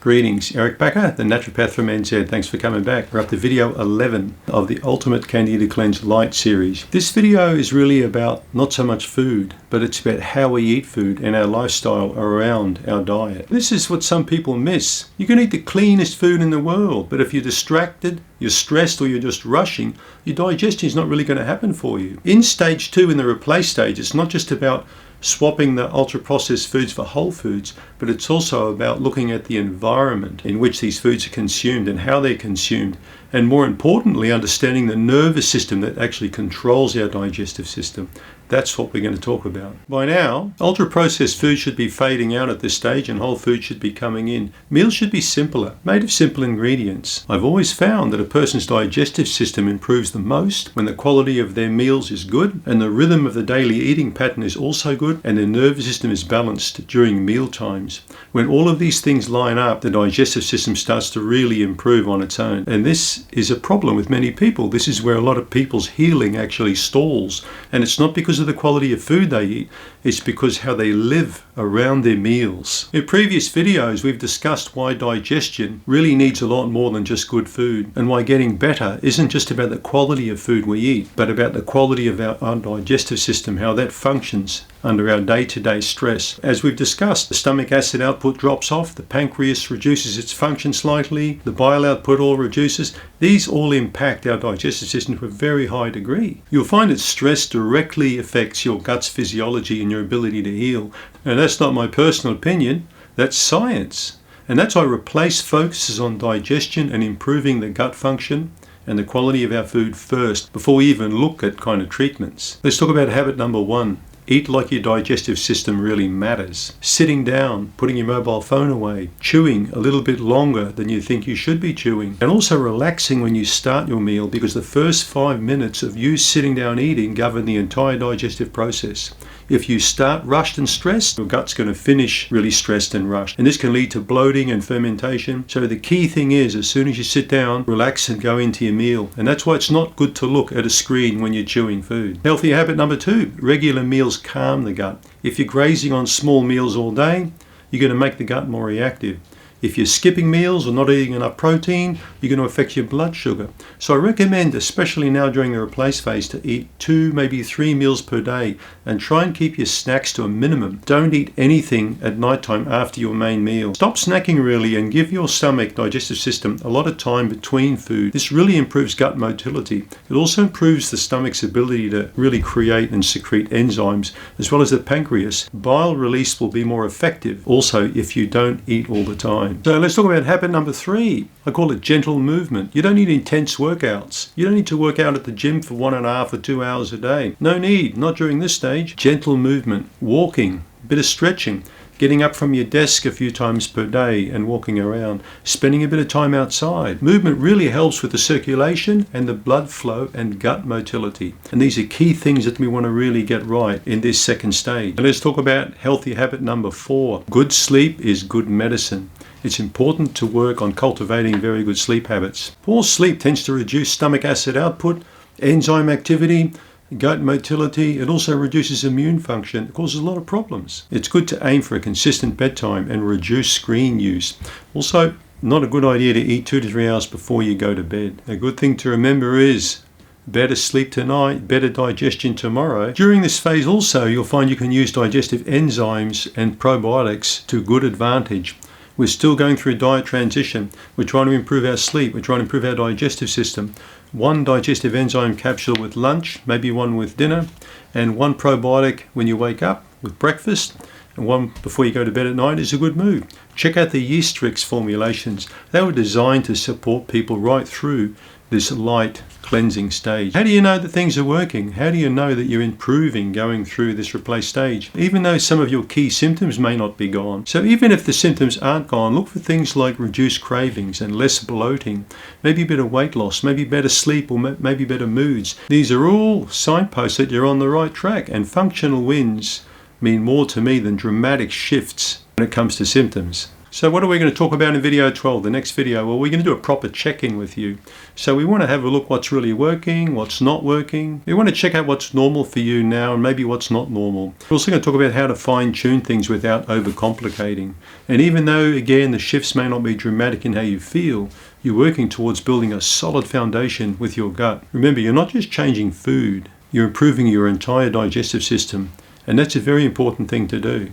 Greetings, Eric Bakker, the Naturopath from NZ. Thanks for coming back. We're up to video 11 of the Ultimate Candida Cleanse Lite series. This video is really about not so much food, but it's about how we eat food and our lifestyle around our diet. This is what some people miss. You can eat the cleanest food in the world, but if you're distracted, you're stressed, or you're just rushing, your digestion is not really going to happen for you. In stage 2, in the replace stage, it's not just about swapping the ultra-processed foods for whole foods, but it's also about looking at the environment in which these foods are consumed and how they're consumed, and more importantly, understanding the nervous system that actually controls our digestive system. That's what we're going to talk about. By now, ultra-processed food should be fading out at this stage and whole food should be coming in. Meals should be simpler, made of simple ingredients. I've always found that a person's digestive system improves the most when the quality of their meals is good and the rhythm of the daily eating pattern is also good and their nervous system is balanced during meal times. When all of these things line up, the digestive system starts to really improve on its own. And this is a problem with many people. This is where a lot of people's healing actually stalls. And it's not because of the quality of food they eat, it's because how they live around their meals. In previous videos, we've discussed why digestion really needs a lot more than just good food, and why getting better isn't just about the quality of food we eat, but about the quality of our digestive system, how that functions under our day-to-day stress. As we've discussed, the stomach acid output drops off, the pancreas reduces its function slightly, the bile output all reduces. These all impact our digestive system to a very high degree. You'll find that stress directly affects your gut's physiology and your ability to heal. And that's not my personal opinion, that's science. And that's why Replace focuses on digestion and improving the gut function and the quality of our food first, before we even look at kind of treatments. Let's talk about habit number 1. Eat like your digestive system really matters. Sitting down, putting your mobile phone away, chewing a little bit longer than you think you should be chewing, and also relaxing when you start your meal, because the first 5 minutes of you sitting down eating govern the entire digestive process. If you start rushed and stressed, your gut's going to finish really stressed and rushed. And this can lead to bloating and fermentation. So the key thing is, as soon as you sit down, relax and go into your meal. And that's why it's not good to look at a screen when you're chewing food. Healthy habit number 2, regular meals calm the gut. If you're grazing on small meals all day, you're going to make the gut more reactive. If you're skipping meals or not eating enough protein, you're going to affect your blood sugar. So I recommend, especially now during the replace phase, to eat 2, maybe 3 meals per day and try and keep your snacks to a minimum. Don't eat anything at nighttime after your main meal. Stop snacking really and give your stomach, digestive system, a lot of time between food. This really improves gut motility. It also improves the stomach's ability to really create and secrete enzymes, as well as the pancreas. Bile release will be more effective also if you don't eat all the time. So let's talk about habit number 3. I call it gentle movement. You don't need intense workouts. You don't need to work out at the gym for 1.5 or 2 hours a day. No need, not during this stage. Gentle movement, walking, a bit of stretching, getting up from your desk a few times per day and walking around, spending a bit of time outside. Movement really helps with the circulation and the blood flow and gut motility. And these are key things that we want to really get right in this second stage. And let's talk about healthy habit number 4. Good sleep is good medicine. It's important to work on cultivating very good sleep habits. Poor sleep tends to reduce stomach acid output, enzyme activity, gut motility. It also reduces immune function. It causes a lot of problems. It's good to aim for a consistent bedtime and reduce screen use. Also, not a good idea to eat 2 to 3 hours before you go to bed. A good thing to remember is better sleep tonight, better digestion tomorrow. During this phase also, you'll find you can use digestive enzymes and probiotics to good advantage. We're still going through a diet transition. We're trying to improve our sleep. We're trying to improve our digestive system. 1 digestive enzyme capsule with lunch, maybe 1 with dinner, and 1 probiotic when you wake up with breakfast, and 1 before you go to bed at night is a good move. Check out the Yeastrix formulations. They were designed to support people right through this light cleansing stage. How do you know that things are working? How do you know that you're improving going through this replace stage? Even though some of your key symptoms may not be gone. So even if the symptoms aren't gone, look for things like reduced cravings and less bloating, maybe a bit of weight loss, maybe better sleep, or maybe better moods. These are all signposts that you're on the right track, and functional wins mean more to me than dramatic shifts when it comes to symptoms. So what are we going to talk about in video 12, the next video? Well, we're going to do a proper check-in with you. So we want to have a look what's really working, what's not working. We want to check out what's normal for you now and maybe what's not normal. We're also going to talk about how to fine-tune things without overcomplicating. And even though, again, the shifts may not be dramatic in how you feel, you're working towards building a solid foundation with your gut. Remember, you're not just changing food, you're improving your entire digestive system. And that's a very important thing to do.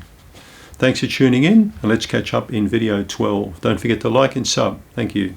Thanks for tuning in, and let's catch up in video 12. Don't forget to like and sub. Thank you.